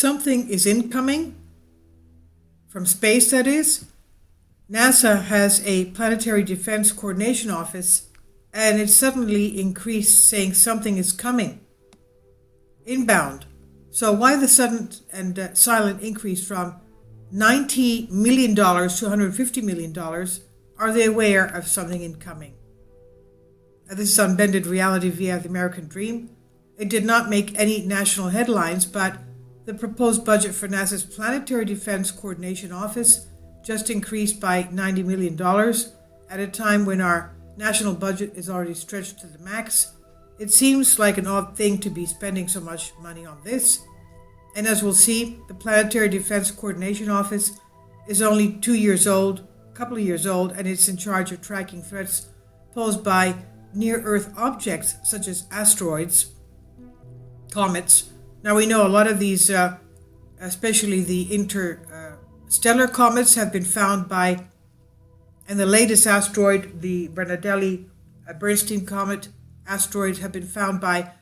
Something is incoming from space, that is. NASA has a Planetary Defense Coordination Office, and it suddenly increased, saying something is coming inbound. So why the sudden and silent increase from $90 million to $150 million? Are they aware of something incoming? This is on Bended Reality via the American Dream. It did not make any national headlines, but the proposed budget for NASA's Planetary Defense Coordination Office just increased by $90 million at a time when our national budget is already stretched to the max. It seems like an odd thing to be spending so much money on this. And as we'll see, the Planetary Defense Coordination Office is only 2 years old, a couple of years old, and it's in charge of tracking threats posed by near-Earth objects such as asteroids, comets. Now we know a lot of these, especially the interstellar comets, have been found by, and the latest asteroid, the Bernadette-Bernstein comet asteroid, have been found by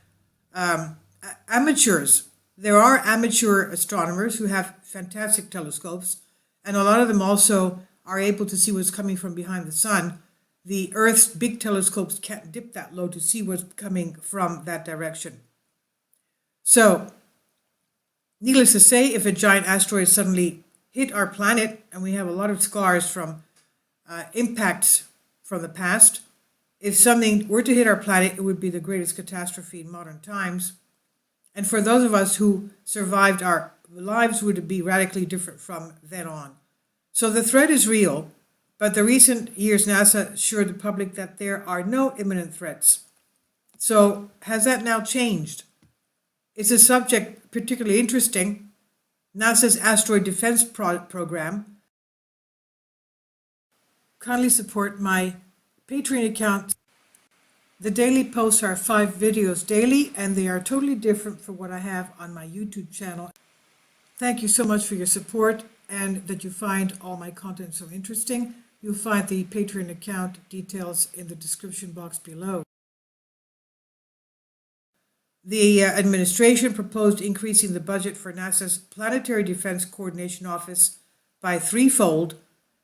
amateurs. There are amateur astronomers who have fantastic telescopes, and a lot of them also are able to see what's coming from behind the sun. The Earth's big telescopes can't dip that low to see what's coming from that direction. So, needless to say, if a giant asteroid suddenly hit our planet, and we have a lot of scars from impacts from the past, if something were to hit our planet, it would be the greatest catastrophe in modern times. And for those of us who survived, our lives would be radically different from then on. So the threat is real, but the recent years NASA assured the public that there are no imminent threats. So has that now changed? Is the subject particularly interesting? NASA's Asteroid Defense Program. Kindly support my Patreon account. The daily posts are 5 videos daily, and they are totally different from what I have on my YouTube channel. Thank you so much for your support and that you find all my content so interesting. You'll find the Patreon account details in the description box below. The administration proposed increasing the budget for NASA's Planetary Defense Coordination Office by threefold,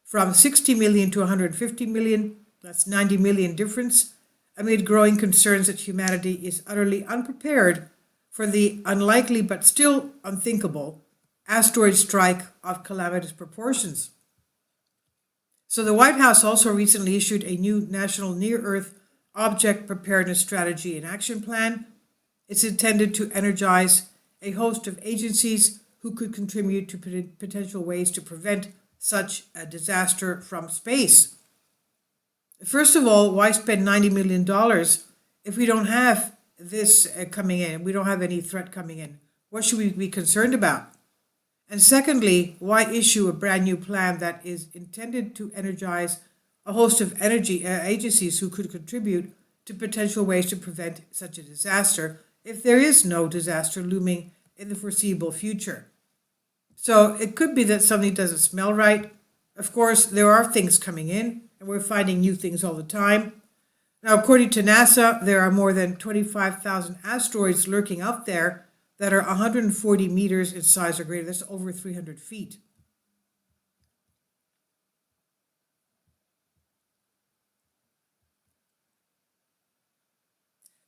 from $60 million to $150 million. That's $90 million difference, amid growing concerns that humanity is utterly unprepared for the unlikely but still unthinkable asteroid strike of calamitous proportions. So the White House also recently issued a new National Near-Earth Object Preparedness Strategy and Action Plan. It's intended to energize a host of agencies who could contribute to potential ways to prevent such a disaster from space. First of all, why spend $90 million if we don't have this coming in, we don't have any threat coming in? What should we be concerned about? And secondly, why issue a brand new plan that is intended to energize a host of agencies who could contribute to potential ways to prevent such a disaster if there is no disaster looming in the foreseeable future? So it could be that something doesn't smell right. Of course, there are things coming in, and we're finding new things all the time. Now, according to NASA, there are more than 25,000 asteroids lurking out there that are 140 meters in size or greater. That's over 300 feet.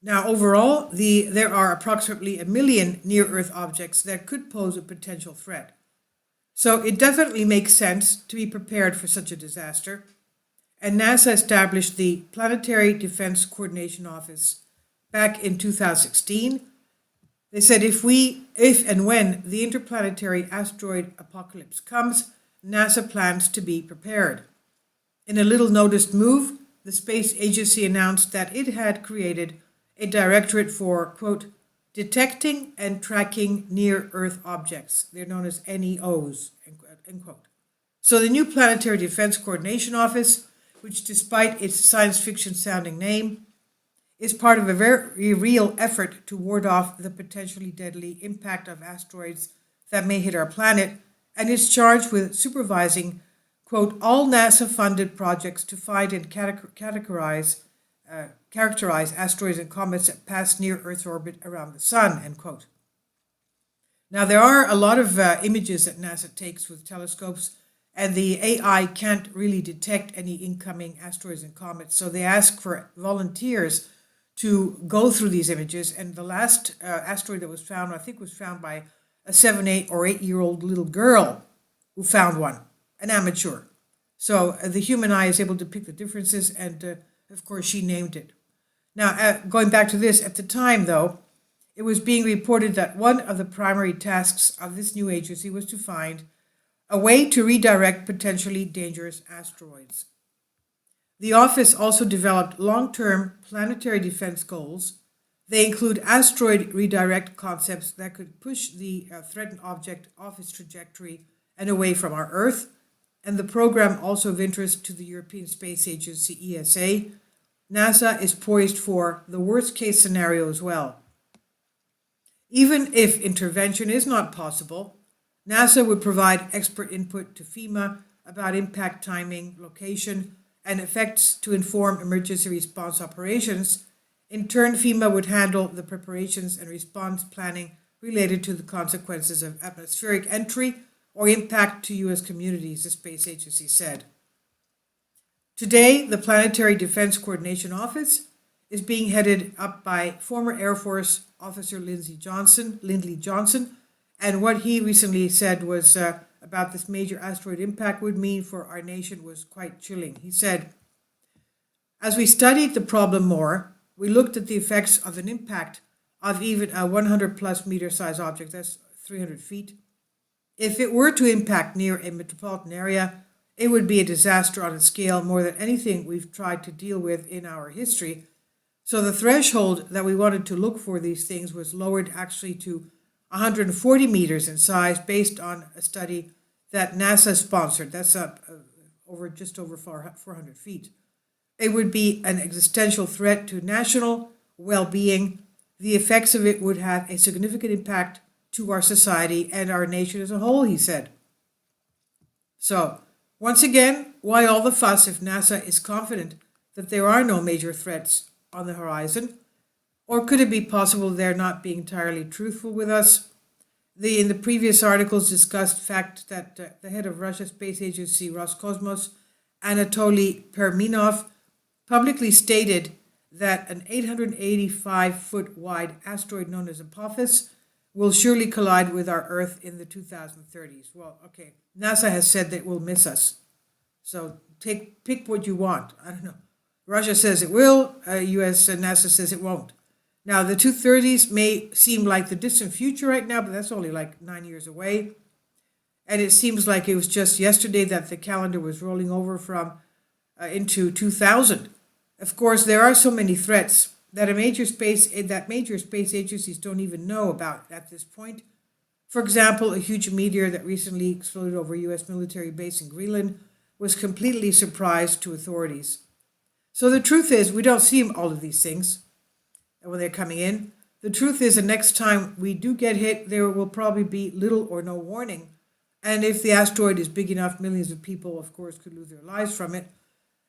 Now, overall, there are approximately 1 million near-Earth objects that could pose a potential threat. So it definitely makes sense to be prepared for such a disaster. And NASA established the Planetary Defense Coordination Office back in 2016. They said if and when the interplanetary asteroid apocalypse comes, NASA plans to be prepared. In a little noticed move, the space agency announced that it had created a directorate for, quote, detecting and tracking near-Earth objects. They're known as NEOs, end quote. So the new Planetary Defense Coordination Office, which despite its science fiction sounding name, is part of a very real effort to ward off the potentially deadly impact of asteroids that may hit our planet, and is charged with supervising, quote, all NASA-funded projects to find and characterize asteroids and comets that pass near Earth's orbit around the sun, end quote. Now, there are a lot of images that NASA takes with telescopes, and the AI can't really detect any incoming asteroids and comets. So they ask for volunteers to go through these images. And the last asteroid that was found, I think, was found by a 7, 8, or 8-year-old little girl who found one, an amateur. So the human eye is able to pick the differences, and of course, she named it. Now, going back to this, at the time, though, it was being reported that one of the primary tasks of this new agency was to find a way to redirect potentially dangerous asteroids. The office also developed long-term planetary defense goals. They include asteroid redirect concepts that could push the threatened object off its trajectory and away from our Earth, and the program also of interest to the European Space Agency, ESA. NASA is poised for the worst-case scenario as well. Even if intervention is not possible, NASA would provide expert input to FEMA about impact timing, location, and effects to inform emergency response operations. In turn, FEMA would handle the preparations and response planning related to the consequences of atmospheric entry or impact to U.S. communities, the space agency said. Today, the Planetary Defense Coordination Office is being headed up by former Air Force Officer Lindley Johnson, and what he recently said was about this major asteroid impact would mean for our nation was quite chilling. He said, "As we studied the problem more, we looked at the effects of an impact of even a 100 plus meter size object, that's 300 feet. If it were to impact near a metropolitan area, it would be a disaster on a scale more than anything we've tried to deal with in our history. So the threshold that we wanted to look for these things was lowered actually to 140 meters in size based on a study that NASA sponsored. That's just over 400 feet. It would be an existential threat to national well-being. The effects of it would have a significant impact to our society and our nation as a whole," he said. So, once again, why all the fuss if NASA is confident that there are no major threats on the horizon? Or could it be possible they're not being entirely truthful with us? In the previous articles discussed the fact that the head of Russia's space agency Roscosmos, Anatoly Perminov, publicly stated that an 885-foot wide asteroid known as Apophis will surely collide with our Earth in the 2030s. Well, okay, NASA has said that it will miss us. So pick what you want. I don't know. Russia says it will, US and NASA says it won't. Now, the 2030s may seem like the distant future right now, but that's only like 9 years away. And it seems like it was just yesterday that the calendar was rolling over from into 2000. Of course, there are so many threats that major space agencies don't even know about at this point. For example, a huge meteor that recently exploded over a U.S. military base in Greenland was completely a surprise to authorities. So the truth is, we don't see all of these things when they're coming in. The truth is, the next time we do get hit, there will probably be little or no warning. And if the asteroid is big enough, millions of people, of course, could lose their lives from it.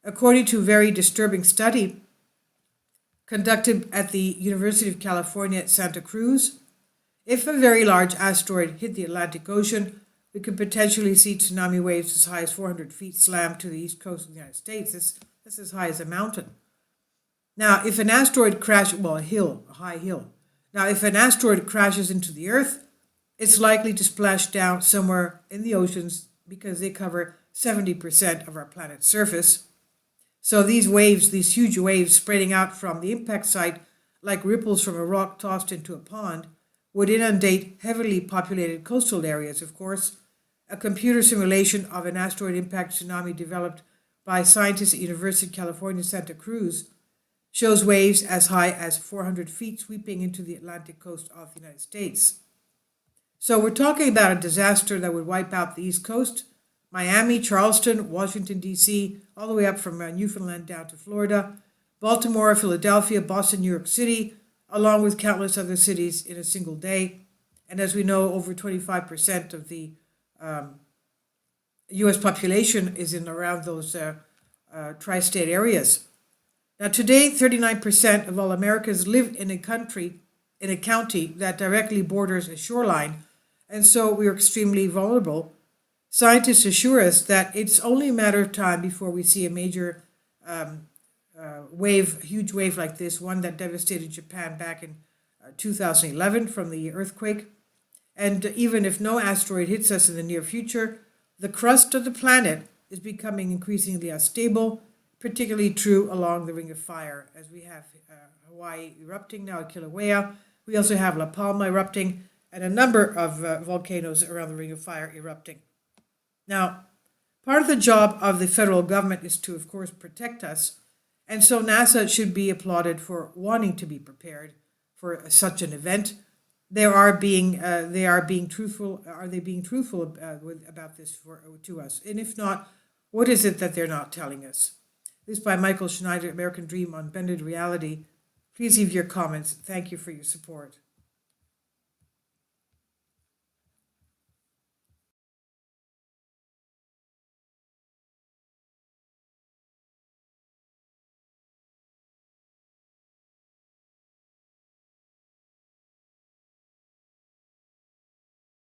According to a very disturbing study conducted at the University of California at Santa Cruz, if a very large asteroid hit the Atlantic Ocean, we could potentially see tsunami waves as high as 400 feet slam to the east coast of the United States. That's as high as a mountain. Now, if an asteroid crashes, a high hill. Now, if an asteroid crashes into the Earth, it's likely to splash down somewhere in the oceans because they cover 70% of our planet's surface. So these waves, these huge waves spreading out from the impact site like ripples from a rock tossed into a pond, would inundate heavily populated coastal areas, of course. A computer simulation of an asteroid impact tsunami developed by scientists at University of California, Santa Cruz, shows waves as high as 400 feet sweeping into the Atlantic coast of the United States. So we're talking about a disaster that would wipe out the East Coast, Miami, Charleston, Washington, D.C., all the way up from Newfoundland down to Florida, Baltimore, Philadelphia, Boston, New York City, along with countless other cities in a single day. And as we know, over 25% of the U.S. population is in around those tri-state areas. Now today, 39% of all Americans live in a county that directly borders a shoreline, and so we are extremely vulnerable. Scientists assure us that it's only a matter of time before we see a major huge wave like this, one that devastated Japan back in 2011 from the earthquake. And even if no asteroid hits us in the near future, the crust of the planet is becoming increasingly unstable, particularly true along the Ring of Fire, as we have Hawaii erupting now at Kilauea. We also have La Palma erupting, and a number of volcanoes around the Ring of Fire erupting. Now, part of the job of the federal government is to, of course, protect us, and so NASA should be applauded for wanting to be prepared for such an event. They are being truthful. Are they being truthful about this to us? And if not, what is it that they're not telling us? This is by Michael Schneider, American Dream on Bended Reality. Please leave your comments. Thank you for your support.